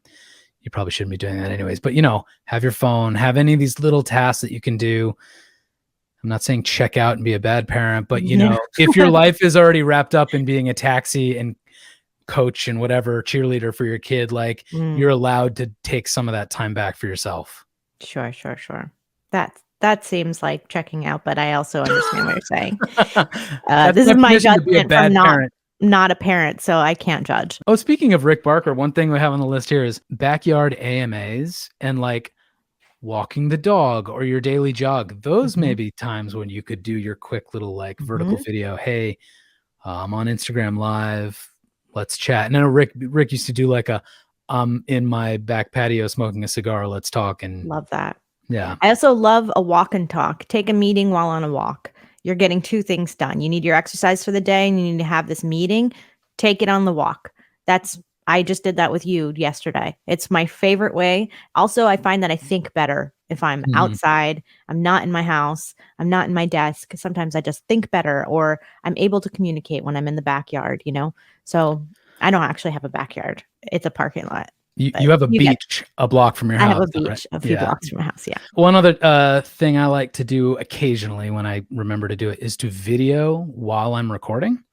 You probably shouldn't be doing that anyways, but have your phone, have any of these little tasks that you can do. I'm not saying check out and be a bad parent, but if your life is already wrapped up in being a taxi and coach and whatever cheerleader for your kid, like you're allowed to take some of that time back for yourself. Sure. That seems like checking out, but I also understand what you're saying. This is my judgment from not a parent, so I can't judge. Oh, speaking of Rick Barker, one thing we have on the list here is backyard AMAs and like walking the dog or your daily jog. Those may be times when you could do your quick little like vertical video. Hey, I'm on Instagram Live. Let's chat. And I know Rick used to do like I'm in my back patio smoking a cigar. Let's talk. And love that. Yeah. I also love a walk and talk. Take a meeting while on a walk. You're getting 2 things done. You need your exercise for the day and you need to have this meeting. Take it on the walk. I just did that with you yesterday. It's my favorite way. Also, I find that I think better if I'm outside. I'm not in my house. I'm not in my desk. Sometimes I just think better, or I'm able to communicate when I'm in the backyard, So I don't actually have a backyard. It's a parking lot. You have a beach a block from your house. I have a beach a few blocks from my house, yeah. One other thing I like to do occasionally when I remember to do it is to video while I'm recording.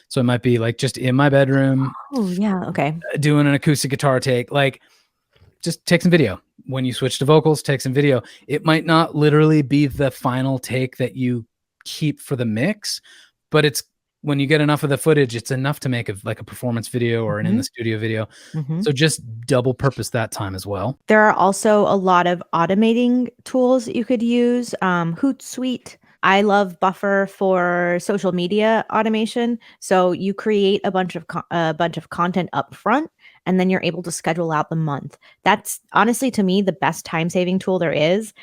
So it might be like just in my bedroom. Oh, yeah, okay. Doing an acoustic guitar take. Like, just take some video. When you switch to vocals, take some video. It might not literally be the final take that you keep for the mix, but it's when you get enough of the footage, it's enough to make like a performance video or an in the studio video. So just double purpose that time as well. There are also a lot of automating tools that you could use. Hootsuite. I love Buffer for social media automation. So you create a bunch of content up front, and then you're able to schedule out the month. That's honestly, to me, the best time-saving tool there is.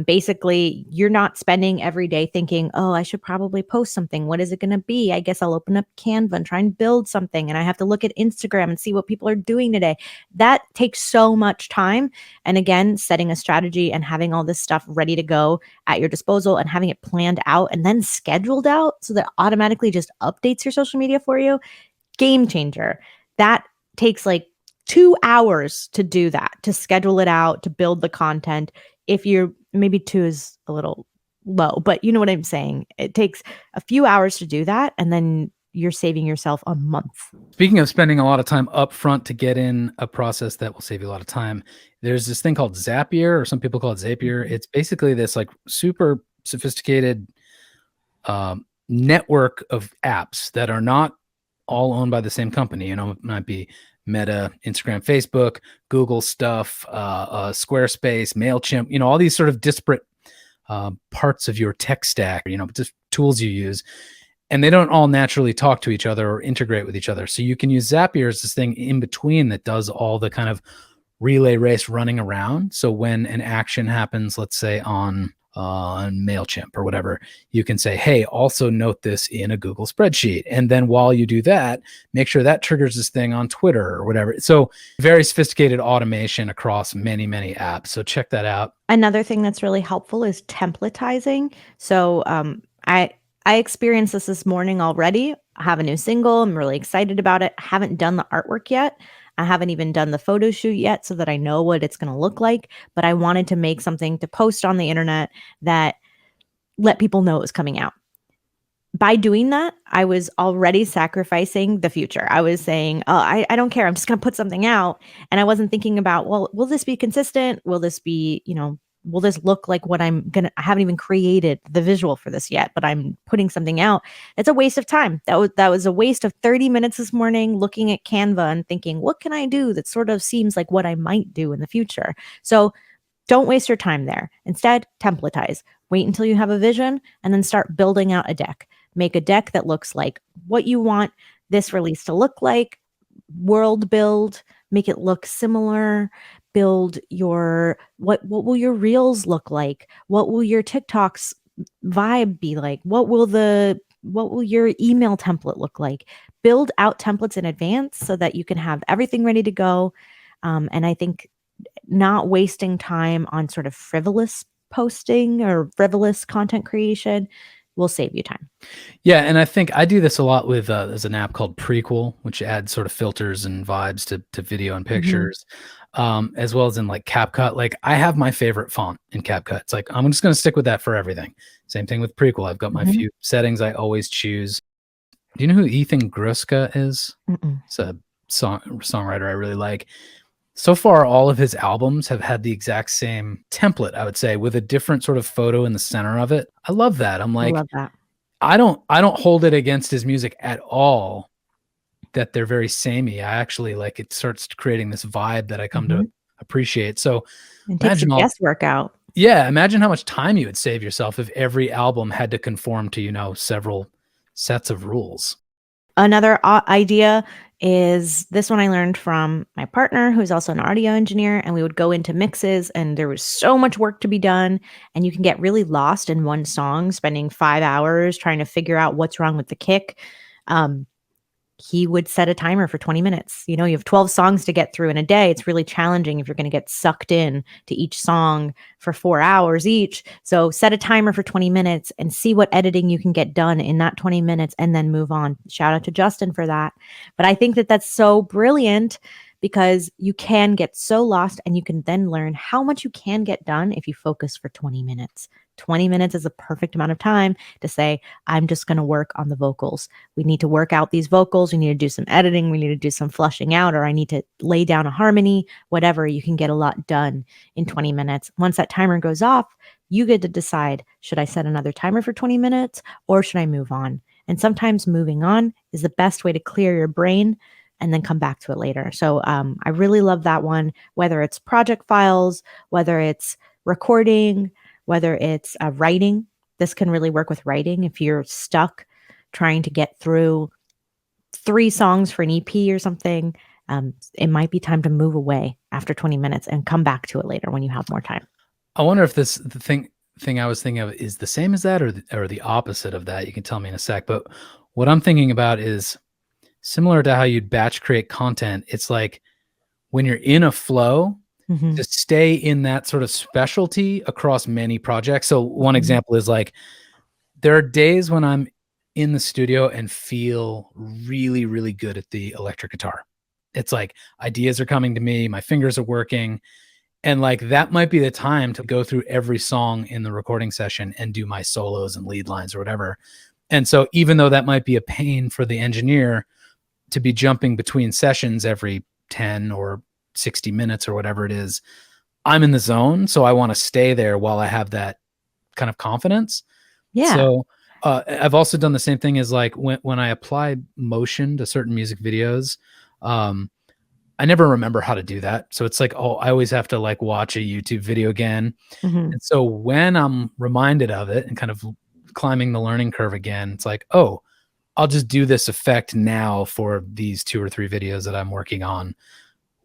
Basically, you're not spending every day thinking, oh, I should probably post something. What is it going to be? I guess I'll open up Canva and try and build something, and I have to look at Instagram and see what people are doing today. That takes so much time. And again, setting a strategy and having all this stuff ready to go at your disposal and having it planned out and then scheduled out so that automatically just updates your social media for you. Game changer. That takes like 2 hours to do that, to schedule it out, to build the content. If you're maybe 2 is a little low, but you know what I'm saying? It takes a few hours to do that, and then you're saving yourself a month. Speaking of spending a lot of time up front to get in a process that will save you a lot of time, there's this thing called Zapier, or some people call it Zapier. It's basically this like super sophisticated network of apps that are not all owned by the same company. You know, it might be Meta, Instagram, Facebook, Google stuff, Squarespace, MailChimp, you know, all these sort of disparate parts of your tech stack, you know, just tools you use. And they don't all naturally talk to each other or integrate with each other. So you can use Zapier as this thing in between that does all the kind of relay race running around. So when an action happens, let's say on MailChimp or whatever, you can say, hey, also note this in a Google spreadsheet. And then while you do that, make sure that triggers this thing on Twitter or whatever. So very sophisticated automation across many, many apps. So check that out. Another thing that's really helpful is templatizing. So I experienced this morning already. I have a new single. I'm really excited about it. I haven't done the artwork yet. I haven't even done the photo shoot yet so that I know what it's going to look like. But I wanted to make something to post on the internet that let people know it was coming out. By doing that, I was already sacrificing the future. I was saying, oh, I don't care. I'm just going to put something out. And I wasn't thinking about, well, will this be consistent? Will this be, you know, will this look like what I haven't even created the visual for this yet, but I'm putting something out. It's a waste of time. That was a waste of 30 minutes this morning looking at Canva and thinking, what can I do that sort of seems like what I might do in the future? So don't waste your time there. Instead, templatize. Wait until you have a vision and then start building out a deck. Make a deck that looks like what you want this release to look like, world build, make it look similar, build your, what will your reels look like? What will your TikToks vibe be like? What will your email template look like? Build out templates in advance so that you can have everything ready to go. And I think not wasting time on sort of frivolous posting or frivolous content creation will save you time. Yeah, and I think I do this a lot with there's an app called Prequel, which adds sort of filters and vibes to video and pictures, as well as in like CapCut. Like I have my favorite font in CapCut. It's like I'm just going to stick with that for everything. Same thing with Prequel. I've got my few settings I always choose. Do you know who Ethan Gruska is? It's a songwriter I really like. So far, all of his albums have had the exact same template, I would say, with a different sort of photo in the center of it. I love that. I'm like, I love that. I don't hold it against his music at all that they're very samey. I actually like it starts creating this vibe that I come to appreciate. So and takes the guesswork out. Yeah, imagine how much time you would save yourself if every album had to conform to, you know, several sets of rules. Another idea is this one I learned from my partner, who's also an audio engineer, and we would go into mixes and there was so much work to be done and you can get really lost in one song, spending 5 hours trying to figure out what's wrong with the kick. He would set a timer for 20 minutes. You know, you have 12 songs to get through in a day. It's really challenging if you're going to get sucked in to each song for 4 hours each. So set a timer for 20 minutes and see what editing you can get done in that 20 minutes and then move on. Shout out to Justin for that. But I think that that's so brilliant because you can get so lost and you can then learn how much you can get done if you focus for 20 minutes. 20 minutes is a perfect amount of time to say, I'm just going to work on the vocals. We need to work out these vocals. We need to do some editing. We need to do some flushing out, or I need to lay down a harmony, whatever. You can get a lot done in 20 minutes. Once that timer goes off, you get to decide, should I set another timer for 20 minutes or should I move on? And sometimes moving on is the best way to clear your brain and then come back to it later. So I really love that one, whether it's project files, whether it's recording, whether it's writing. This can really work with writing if you're stuck trying to get through 3 songs for an EP or something. It might be time to move away after 20 minutes and come back to it later when you have more time. I wonder if the thing I was thinking of is the same as that or the opposite of that. You can tell me in a sec. But what I'm thinking about is similar to how you'd batch create content. It's like when you're in a flow, to stay in that sort of specialty across many projects. So one example is like, there are days when I'm in the studio and feel really, really good at the electric guitar. It's like ideas are coming to me, my fingers are working. And like, that might be the time to go through every song in the recording session and do my solos and lead lines or whatever. And so even though that might be a pain for the engineer to be jumping between sessions every 10 or 60 minutes or whatever it is, I'm in the zone. So I want to stay there while I have that kind of confidence. Yeah. So I've also done the same thing as like when I apply motion to certain music videos, I never remember how to do that. So it's like, oh, I always have to like watch a YouTube video again. And so when I'm reminded of it and kind of climbing the learning curve again, it's like, oh, I'll just do this effect now for these 2 or 3 videos that I'm working on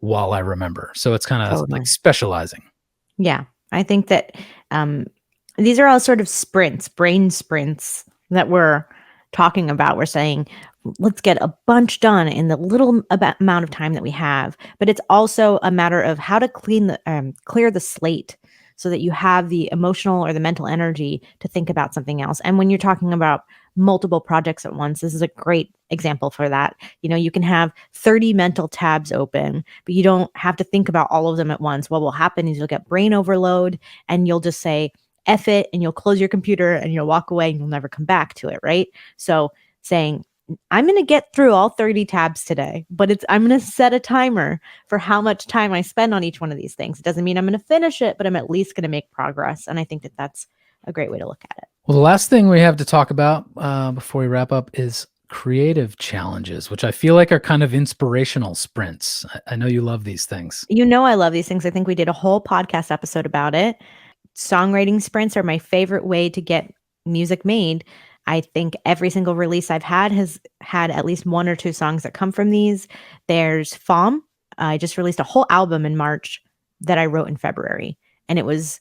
while I remember. So it's kind of like specializing. Yeah. I think that these are all sort of sprints, brain sprints that we're talking about. We're saying, let's get a bunch done in the little amount of time that we have. But it's also a matter of how to clear the slate so that you have the emotional or the mental energy to think about something else. And when you're talking about multiple projects at once, this is a great example for that. You know, you can have 30 mental tabs open, but you don't have to think about all of them at once. What will happen is you'll get brain overload and you'll just say, F it, and you'll close your computer and you'll walk away and you'll never come back to it, right? So saying, I'm going to get through all 30 tabs today, but I'm going to set a timer for how much time I spend on each one of these things. It doesn't mean I'm going to finish it, but I'm at least going to make progress. And I think that that's a great way to look at it. Well, the last thing we have to talk about before we wrap up is creative challenges, which I feel like are kind of inspirational sprints. I know you love these things. You know, I love these things. I think we did a whole podcast episode about it. Songwriting sprints are my favorite way to get music made. I think every single release I've had has had at least 1 or 2 songs that come from these. There's FAWM. I just released a whole album in March that I wrote in February. And it was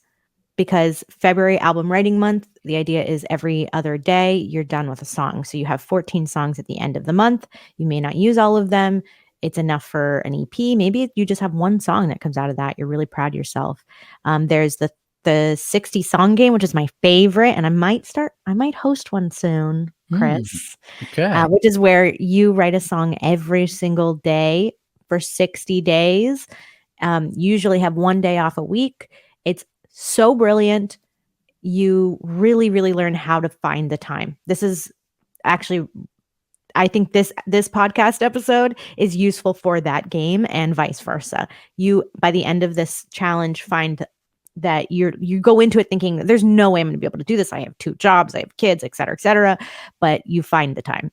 because February album writing month, the idea is every other day you're done with a song. So you have 14 songs at the end of the month. You may not use all of them. It's enough for an EP. Maybe you just have 1 song that comes out of that. You're really proud of yourself. There's the 60 song game, which is my favorite. And I might host one soon, Chris. Okay. Which is where you write a song every single day for 60 days. Usually have 1 day off a week. It's so brilliant. You really, really learn how to find the time. This is actually, I think this podcast episode is useful for that game and vice versa. You, by the end of this challenge, find that you go into it thinking there's no way I'm going to be able to do this. I have 2 jobs, I have kids, et cetera, but you find the time.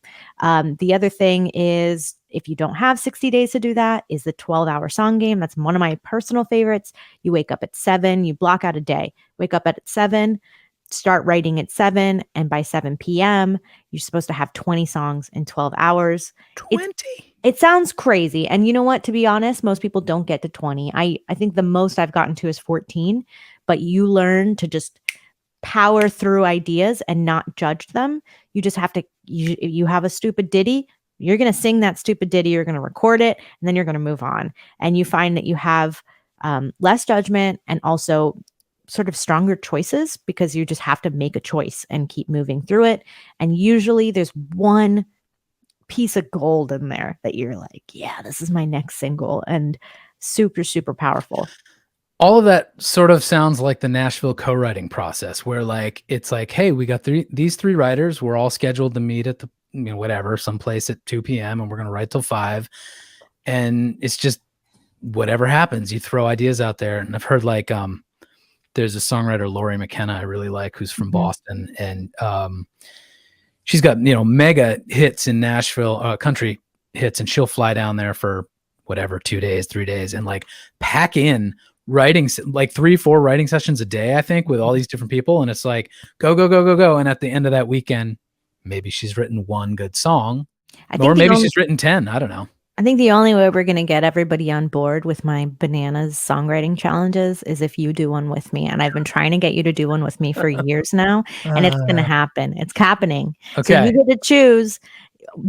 The other thing is, if you don't have 60 days to do that, is the 12-hour song game. That's one of my personal favorites. You wake up at 7, you block out a day, wake up at 7, start writing at 7, and by 7 p.m., you're supposed to have 20 songs in 12 hours. 20? It sounds crazy. And you know what? To be honest, most people don't get to 20. I think the most I've gotten to is 14, but you learn to just power through ideas and not judge them. You just have to, you have a stupid ditty. You're going to sing that stupid ditty. You're going to record it, and then you're going to move on. And you find that you have less judgment and also sort of stronger choices because you just have to make a choice and keep moving through it. And usually there's one piece of gold in there that you're like, yeah, this is my next single, and super, super powerful. All of that sort of sounds like the Nashville co-writing process where like, it's like, hey, we got these 3 writers. We're all scheduled to meet at the, whatever, someplace at 2 p.m. and we're going to write till 5. And it's just whatever happens, you throw ideas out there. And I've heard like, there's a songwriter, Laurie McKenna, I really like, who's from Boston. And she's got, mega hits in Nashville, country hits, and she'll fly down there for whatever, 2 days, 3 days, and like pack in writing, like 3-4 writing sessions a day, I think, with all these different people. And it's like, go, go, go, go, go. And at the end of that weekend, maybe she's written one good song, or maybe she's written 10. I don't know. I think the only way we're going to get everybody on board with my bananas songwriting challenges is if you do one with me. And I've been trying to get you to do one with me for years now, and it's going to happen. It's happening. Okay. So you get to choose.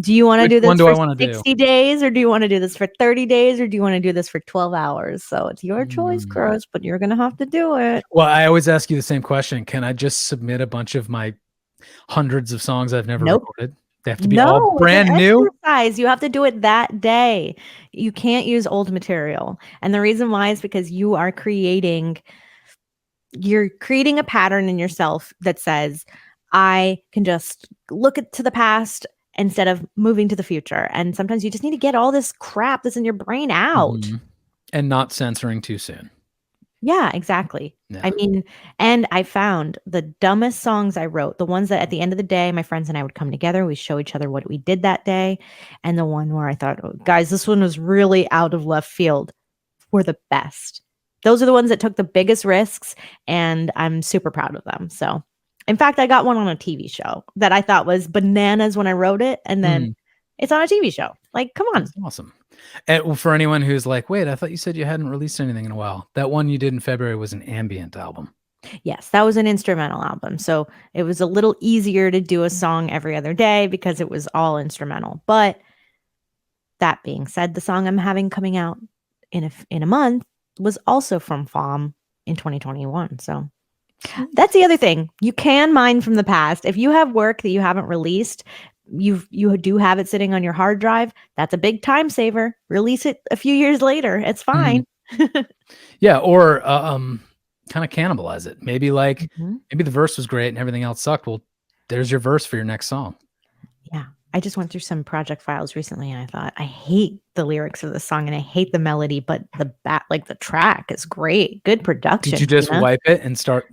Do you want to do this for 60 do? days, or do you want to do this for 30 days, or do you want to do this for 12 hours? So it's your choice, Chris, but you're going to have to do it. Well, I always ask you the same question. Can I just submit a bunch of my hundreds of songs I've never recorded? They have to be all brand new. Exercise. You have to do it that day. You can't use old material. And the reason why is because you're creating a pattern in yourself that says, I can just look to the past instead of moving to the future. And sometimes you just need to get all this crap that's in your brain out. Mm-hmm. And not censoring too soon. Yeah, exactly. Yeah. I mean, and I found the dumbest songs I wrote, the ones that at the end of the day, my friends and I would come together, we show each other what we did that day. And the one where I thought, oh, guys, this one was really out of left field, were the best. Those are the ones that took the biggest risks, and I'm super proud of them. So, in fact, I got one on a TV show that I thought was bananas when I wrote it. And then it's on a TV show. Like, come on. That's awesome. And for anyone who's like, wait, I thought you said you hadn't released anything in a while. That one you did in February was an ambient album. Yes, that was an instrumental album. So it was a little easier to do a song every other day because it was all instrumental. But that being said, the song I'm having coming out in a month was also from FAWM in 2021. So that's the other thing. You can mine from the past. If you have work that you haven't released, you do have it sitting on your hard drive, that's a big time saver. Release it a few years later. It's fine. Yeah, or kind of cannibalize it. Maybe maybe the verse was great and everything else sucked. Well, there's your verse for your next song. Yeah. I just went through some project files recently and I thought, I hate the lyrics of the song and I hate the melody, but the track is great. Good production. Did you just wipe it and start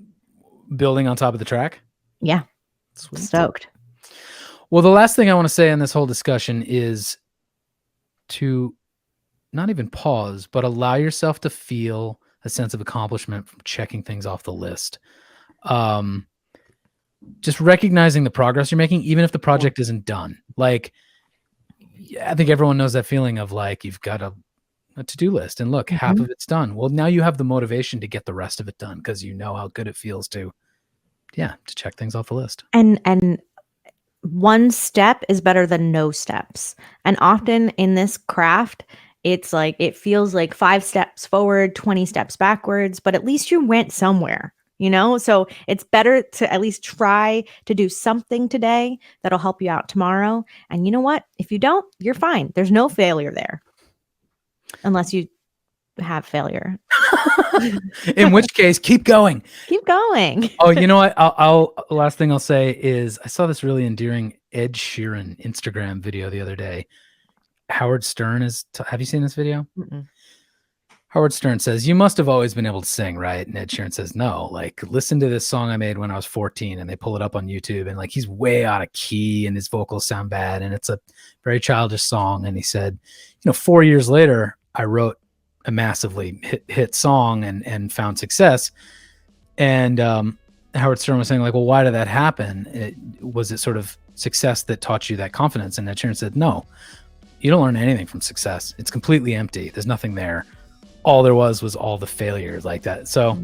building on top of the track? Yeah. Sweet. Stoked. Well, the last thing I want to say in this whole discussion is to not even pause, but allow yourself to feel a sense of accomplishment from checking things off the list. Just recognizing the progress you're making, even if the project isn't done. Like, I think everyone knows that feeling of like, you've got a to-do list and look, half of it's done. Well, now you have the motivation to get the rest of it done because you know how good it feels to check things off the list. And one step is better than no steps. And often in this craft, it's like, it feels like 5 steps forward, 20 steps backwards, but at least you went somewhere, So it's better to at least try to do something today that'll help you out tomorrow. And you know what? If you don't, you're fine. There's no failure there. Unless you have failure. In which case, keep going. Keep going. Oh, you know what? I'll last thing I'll say is I saw this really endearing Ed Sheeran Instagram video the other day. Howard Stern have you seen this video? Mm-mm. Howard Stern says, you must have always been able to sing, right? And Ed Sheeran says, no, like, listen to this song I made when I was 14, and they pull it up on YouTube, and like, he's way out of key and his vocals sound bad. And it's a very childish song. And he said, 4 years later, I wrote a massively hit song and found success. And Howard Stern was saying, like, well, why did that happen? Was it sort of success that taught you that confidence? And Ed Sheeran said, no, you don't learn anything from success. It's completely empty. There's nothing there. All there was all the failures like that. So,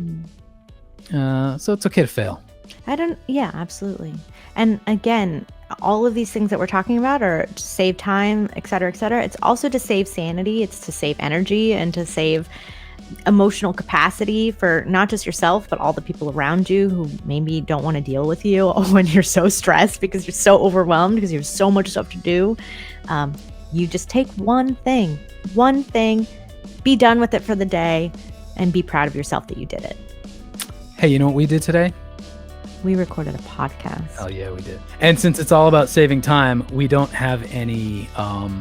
so it's okay to fail. Yeah, absolutely. And again, all of these things that we're talking about are to save time, et cetera, et cetera. It's also to save sanity. It's to save energy and to save emotional capacity for not just yourself, but all the people around you who maybe don't want to deal with you when you're so stressed because you're so overwhelmed because you have so much stuff to do. You just take one thing, be done with it for the day, and be proud of yourself that you did it. Hey, you know what we did today? We recorded a podcast. Oh yeah, we did. And since it's all about saving time, we don't have any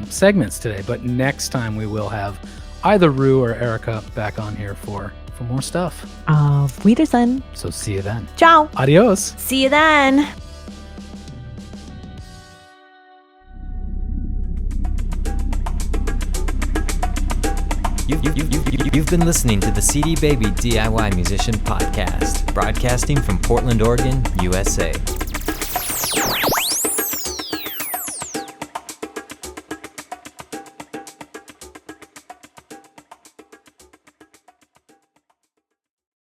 segments today, but next time we will have either Rue or Erica back on here for more stuff. Auf Wiedersehen. So see you then. Ciao. Adios. See you then. You've been listening to the CD Baby DIY Musician Podcast, broadcasting from Portland, Oregon, USA.